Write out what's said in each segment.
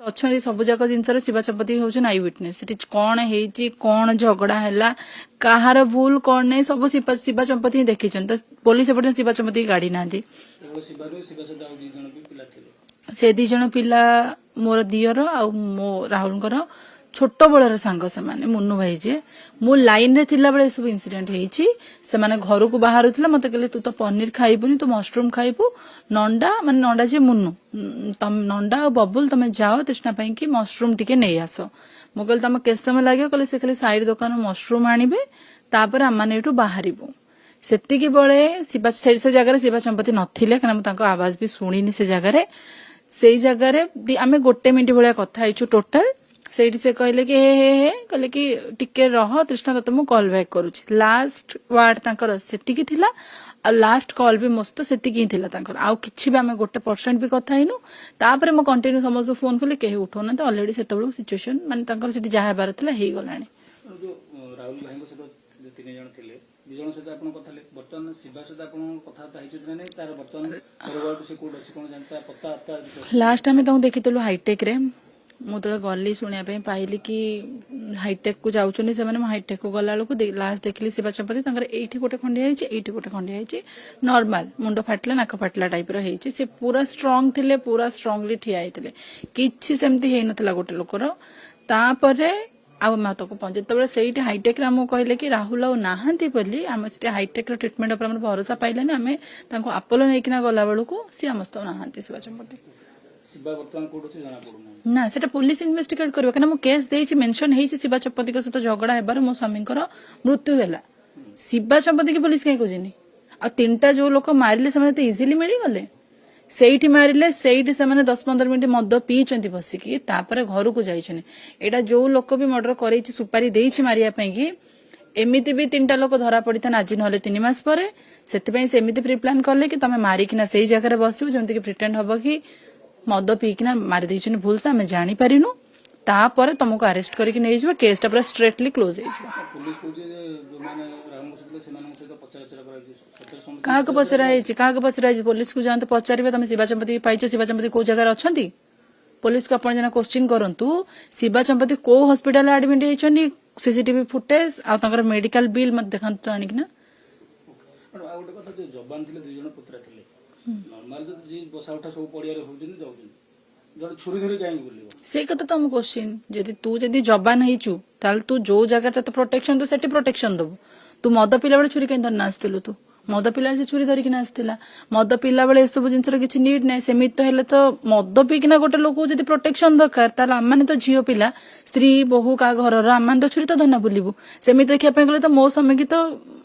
अच्छा सबुजाक जिनसर शिवा चंपती हूँ आई विटनेस कौन है कौन झगड़ा है कहार भूल कौन नहीं सब शिवा चंपती ही देखी तो पुलिस एपटे शिवा चंपती गाड़ी ना से दी जन पिला मोर दियर आ मो राहुल छोट बड़र सांग से मुन्नू भाई जे मु लाइन रे थिला बेले सब इंसिडेंट हेची से माने घर को बाहर थिला मते कहले तू तो पनीर खाइबुनी तू मशरूम खाइबू नंडा माने नंडा जे मुन्नू तम नंडा और बबुल तमे जाओ तृष्णा पई कि मशरूम टिके नै आसो मु कहले तमे केस समय लागियो कहले से खाली साइड दुकान मशरूम आनिबे तापर हम माने एटू बाहरिबू सेतिकी बळे शिवा से जगह शिवा चंपती नथिले कारण तांको आवाज भी सुनिनी से जगह से जगह आमे गोटे मिनिट भलिया कथा आइछु टोटल सेठी से कहले कि हे कहले कि टिके रह तृष्णा तते मु कॉल बैक करूची लास्ट वर्ड तांकर सेतिकी थिला आ लास्ट कॉल भी मस्त सेतिकी ही थिला तांकर आ किछि भी हमें गोटे % भी कथा हिनु तापरे मु कंटिन्यू समस्त फोन कले केही उठोना तो ऑलरेडी सेतबळु सिचुएशन माने तांकर सेठी जाहा बार थिला हेई गलानी जो राहुल भाई को सहित तीन जण थिले दि जण सहित आपण कथाले वर्तमान शिवा सहित आपण कथा पाइछु ना नै तार वर्तमान परिवार से कोड अछि कोन जानता पता आता लास्ट टाइम ताऊ देखितलु हाईटेक रे मु तो गली शुणा पाइली कि हाईटेक को जाऊँ से हाईटेक को गला बेलू लास्ट देखली शिवा चंपती एठी गोटे खंडिया एठी गोटे खंडिया नॉर्मल मुंड फाटला नाक फाटला टाइप रही से पूरा स्ट्रांग थिले पूरा स्ट्रांगली ठिया होते किसी सेमती है नथला गोटे लोकर तापरे आउ मत को पहुंचे जो से हाईटेक आमको कहले कि राहुल आउ नाहांती बोली आम से हाईटेक ट्रिटमेंट उपर भरोसा पाइलानी आम आपोलो नहीं गला बेलू सी आम नाहांती शिवा चंपती ना सेटा पुलिस इन्वेस्टिगेट करियो कना मो केस देछि मेंशन हेछि शिवा चंपती के सहित झगड़ा हेबार मो स्वामीकर मृत्यु हैला शिवा चंपती के पुलिस कहीं खोजिनी आ तीनटा जो लोक मारिले से इजिली मिली गले सेठी मारिले सेठी से 10-15 मिनिट मद पीचंती बसिकी तापर घर को जाइछने एटा जो लोक भी मर्डर करैछि सुपारी देछि मारिया पई कि एमिति भी तीनटा लोक धरा पड़िथान आज नहले 3 मास परे सेति से एमिति प्री प्लान करले कि तमे मारिकिना सेही जगह रे बसिबो जेमति कि प्रिटेंड हबो कि मद पीकिना मारी देछन भूल से हमें जानी पारिनु तापर तुमको अरेस्ट करके नहीं जबो केसटा पूरा स्ट्रेटली क्लोज हो जबो पुलिस कहू जे जो माने राम सहित सेमान सहित पचरा कराई काहा को पचरा पुलिस को जानते पचारिबे तुम शिवा चंपती पाइछ शिवा चंपती को जगह अछंती पुलिस को अपन जना क्वेश्चन करंतु शिवा चंपती को हॉस्पिटल एडमिट हेचनी सीसीटीवी फुटेज आ तंकर मेडिकल बिल मत देखंत आनिकना आ गोटे कथा जो जवान थिले दुई जण पुत्र थिले नॉर्मल जो जी बसा उठा सब पड़िया रे होजन जाउजन जण छुरी धरी काई बोलिबो से कथा तुम क्वेश्चन जदी तू जदी जवान हेचु ताल तू जो जगह तते प्रोटेक्शन तो सेठी प्रोटेक्शन दबो तू मद पिला बेले छुरी केन धरना आस्तिलु तू मद पिला से छुरी धरिकिना आस्तिला मद पिला बेले सब जिनसर किछि नीड नै सेमित तो हेले तो मद पिकिना गोटे लोक जदी प्रोटेक्शन दरकार ताल आमाने तो झियो पिला स्त्री बहु का घर आमाने तो छुरी तो धरना बुलिबु सेमित देखिया पे गले तो मो समय की तो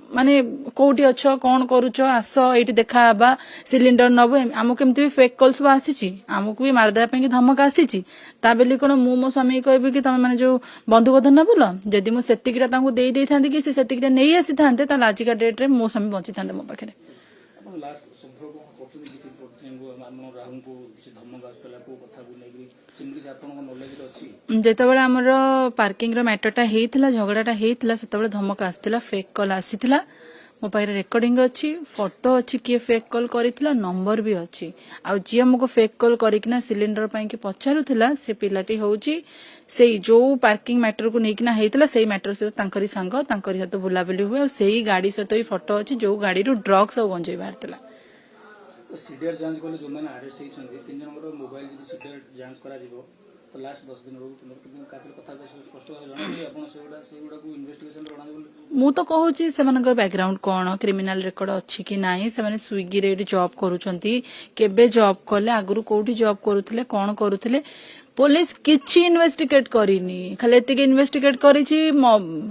माने कोठी अच्छ कौन करूछ आस एठी देखा बा सिलिंडर नबो हमको केमती भी फेक कॉल्स बा आसीची हमको भी मार देबा पे कि धमक आसीची ता बेली कोन मो स्वामी कहबे कि तमे माने जो बंधुक धरना बोल जदी मो सेतिकिरा तांको देई देई थांती कि से सेतिकिरा नै आसी थांते ता आज का डेट रे मो स्वामी बंची थांते मो पाखरे अपन लास्ट संभव को कोठी किछि प्रोटेक्शन को मानो राहुल को किछि धमक आस्तला को कथा भी नै सिमकी से आपन को नॉलेज रे अछि जेते बेले हमर पार्किंग रो मैटरटा हेइतला झगड़ाटा हेइतला सेते बेले धमक आस्तिला फेक कॉल आसीतला मो पाखे रेकर्डिंग अच्छी फोटो अच्छी किए फेक कॉल करितला नंबर भी अच्छी आ जी हमको फेक कॉल करिकिना सिलिंडर पई कि पचारुथिला से पिलाटी होउची से जो पार्किंग मैटर को नेकिना हेइतला सेही मैटर से तांकरी संग तांकरी हाथ बुलाबुली हुए और सेही गाड़ी सहित ही फोटो अच्छी जो गाड़ी रो ड्रग्स और गंजई बाहरतला तो सीडीआर जांच कोले जो माने अरेस्ट हेछन तीन जन मोबाइल जदी सीडीआर जांच करा जिवो तो लास्ट 10 दिन रो तुमर किन कातिर कथा स्पष्ट जणा कि आपण सेगुडा को इन्वेस्टिगेशन रो जणा मु तो कहूची सेमानकर बैकग्राउंड कोन क्रिमिनल रिकॉर्ड अछि कि नाही से माने स्विगी रे जॉब करूचंती केबे जॉब करले आगुरु कोठी जॉब करूथिले कोन करूथिले पुलिस किछि इन्वेस्टिगेट करिनी खाली एतिके इन्वेस्टिगेट करिछि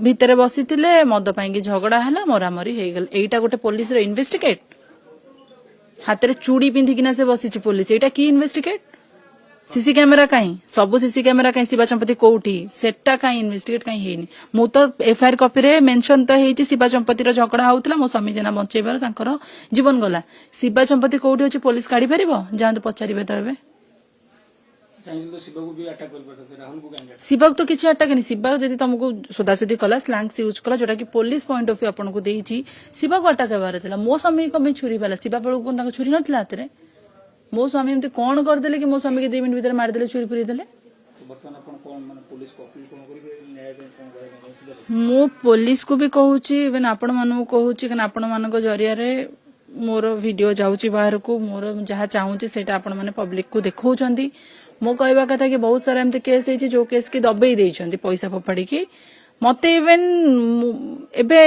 भितरे बसिथिले मद पाई कि झगड़ा हला मरामरी हे गेल एटा गोटे पुलिस रो इन्वेस्टिगेट हाथ रे चूड़ी पिंधि किना से बसिछि पुलिस एटा की इन्वेस्टिगेट सीसी कैमेरा कहीं सब सीसी कैमेरा कहीं शिवा चंपती कोठी सेटा कहीं इन्वेस्टिगेट कहीं हेनी मु तो एफआईआर कॉपी रे मेंशन तो हेछि शिवा चंपती रो झगड़ा होउतला मो स्वामी जना बंचेबार तांकर जीवन गला शिवा चंपती कोठी होछि पुलिस काढी परिबो जांत पचारिबे तो एबे चाहिए तो शिवा को भी अटैक कर परते राहुल को कांगे शिवा तो किछि अटैक नहीं शिवा जदी तुमको सोदासुदी कला स्लैंग्स यूज कला जोटा कि पुलिस पॉइंट ऑफ व्यू आपन को देछि शिवा को अटैक हेबार थिला मो स्वामी को में छुरी वाला शिवा पळो को तांको छुरी नथिला हाथ रे मो स्वामी एमती कौन करदेले कि मो स्वामी के 2 मिनट भीतर मार देले छुरी पुरी देले तो बर्तमान आपण कोन माने पुलिस को अपील कोन करिवे न्याय पे कोन करे मु पुलिस को भी कहूची इवन आपण मानू कहूची कि आपण मानक जरिया रे मोर वीडियो जाउची बाहर को मोर जहा चाहूची सेटा आपण माने पब्लिक को देखौचंदी मो कहबा कथा कि बहुत सारा एमते केस हेची जो केस की दबेई देइछंदी पैसा फोपाड़ी की मते इवन एबे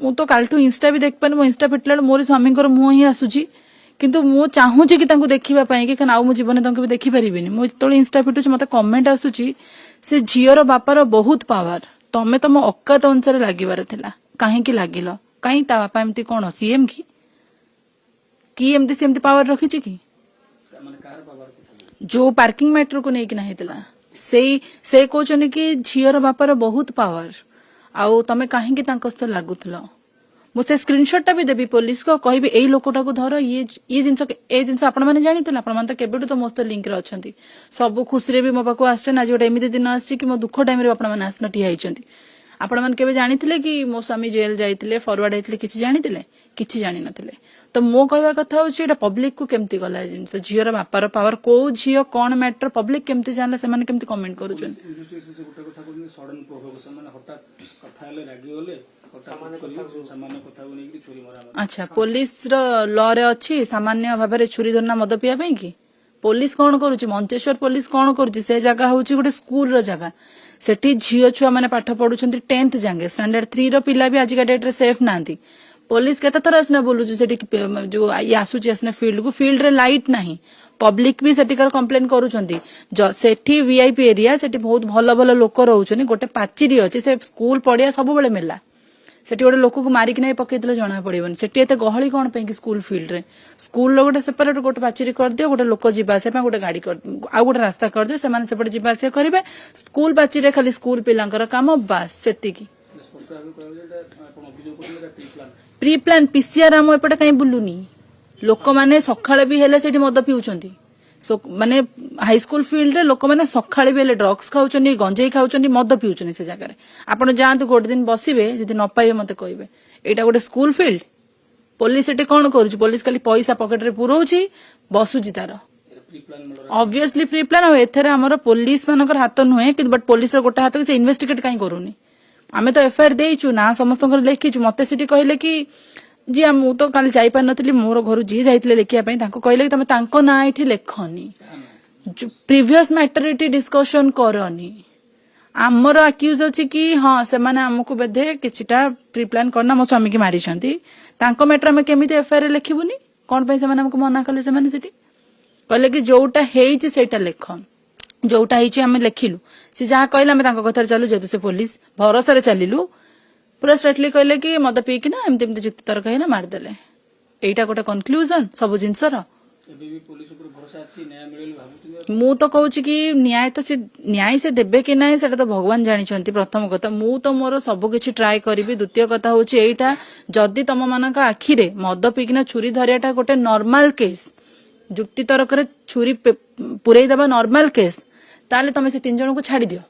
मु तो कालठू इंस्टा भी देख पानी मो इंस्टा फिटला मोर स्वामी मुह ही आसुची किंतु मु चाहूची कि तांको देखिबा पई कि कन आउ मो जीवन तांको भी देखि परिबिनी मो जतोले इंस्टा फिटुची मते कमेंट आसुची से झियर बापार बहुत पावर तमे तो मो औकात अनुसार लागिबार थिला काहे कि लागिलो काहे ता बापा एमती कोन सीएम की एमती सेमती पावर रखिची की माने कार पावर को जो पार्किंग मैटर को नेकी नाही थिला से कहउछन कि झियर बापार बहुत पावर आउ तमे काहे कि तांको सह लागुथलो मु से स्क्रीनशॉट टा भी देबी पुलिस को कहबी एई लोकटा को धर ये जिंस आपण माने जानिथिला आपण माने त केबेटु तो मोस्त लिंक रे अछंती सब खुशी रे भी मो पाको आछन आज गोटे एमिति दिन आछि कि मो दुख टाइम रे आपण माने आसना ठी आइछंती आपण माने केबे जानिथिले कि मो स्वामी जेल जाइथिले फॉरवर्ड आइथिले किछि जानिथिले किछि जानि नथिले तो मो कहवा कथा होछि एटा पब्लिक को केमति गला जिंस झियर बापार पावर को झियो कोन मैटर पब्लिक केमति जानला से माने केमति कमेंट करूछन इन्वेस्टिगेशन से गुटे कथा कोनी सडन प्रोवोकेशन माने हठात कथा हेले रागी होले सामान्य कथा को नेकी चोरी मरा अच्छा पुलिस रो लॉ रे अछि सामान्य भाबरे छुरी धरना मद पिया पई की पुलिस कोन करूछि मंचेश्वर पुलिस कोन करूछि से जगह होछि गोटे स्कूल रो जगह सेठी झियो छुआ माने पाठ पढुछंती 10th जांगे स्टैंडर्ड 3 रो पिला भी आज का डेट रे सेफ नांती पुलिस केते थर आसना बोलुछु सेठी जो आसुछि आसना फील्ड रे लाइट नाही पब्लिक भी सेठिकर कंप्लेन करूछंती सेठी वीआईपी एरिया सेठी बहुत भलो भलो लोक रहउछनी गोटे पाचिरी अछि से स्कूल पड़िया सब बेले मेला सेठी गोटे लोक को मारिक नहीं पकेइतले जना पड़िबन सेठी एते गहली कोन पे कि स्कूल फील्ड रे स्कूल लो गोटे सेपरेट गोटे पाचिरी कर दियो गोटे लोक जिबा से पे गोटे गाड़ी कर आ गोटे रास्ता कर दियो से माने सेपटे जिबा से करिवे स्कूल पाचिरी रे खाली स्कूल पिलांकर काम बस सेति की स्पष्ट भाबे कहले आपण अभियोग करले प्री प्लान पीसीआर हम एपटे कहीं बुलुनी लोक माने सखाळे भी हेले सेठी मद पिउचंती माने हाई स्कूल फील्ड रे लोक माने सखाळे भी हेले ड्रग्स खाउचंती गंजेई खाउचंती मद पिउचंती से जगह रे आपण जांतु गोटे दिन बसिबे जदि न पाइबे मते कहबे एटा गोटे स्कूल फील्ड पुलिस एटे कोन करूची पुलिस खाली पैसा पॉकेट रे पुरोची बसुची तार ऑब्वियसली प्री प्लान एथरे हमर पुलिस मानकर हाथ नुहे कि बट पुलिस रो गोटे हाथ से इन्वेस्टिगेट काई करूनी आमे तो एफआईआर देइछु ना समस्त लेखिछु मते सिटी कहले कि जी मु तो काल जाई पार नथली मोर घर जी जाइतले लेखिया पई तांको कहले कि तमे तांको ना एठी लेखनी प्रीवियस मैटर एठी डिस्कशन करनी आमर अक्यूज अछि कि हां से माने हमकु बेधे किछटा प्री प्लान करना मो स्वामी की मारी छंती तांको मैटर में केमिति एफआईआर लेखिबुनी कोन पई से माने हमकु मना करले से माने सिटी कहले कि जोटा हेइछि सेटा लेखन जोटा हेइछि हमें लेखिलु से जहाँ कहले आम कथार चलु जेतु से पुलिस भरोसा रे चलिलु पूरा स्ट्रेटली कहले कि मद पीकी ना एमती एमती जुक्ति तर्क है मारदेले एटा गोटे कन्क्लूजन सब जिनसर मु तो कहूची कि न्याय से देबे कि ना सेटा तो भगवान जानिछंती प्रथम कथा मु तो मोर सब किछि ट्राई करिवि द्वितीय कथा होची एटा जदी तम मानक आखि रे मद पीकिना छुरी धरियाटा गोटे नॉर्मल केस जुक्ति तर्क रे छुरी पुरई दबा नॉर्मल केस ताले तमे से 3 जन को छाड़ी दियो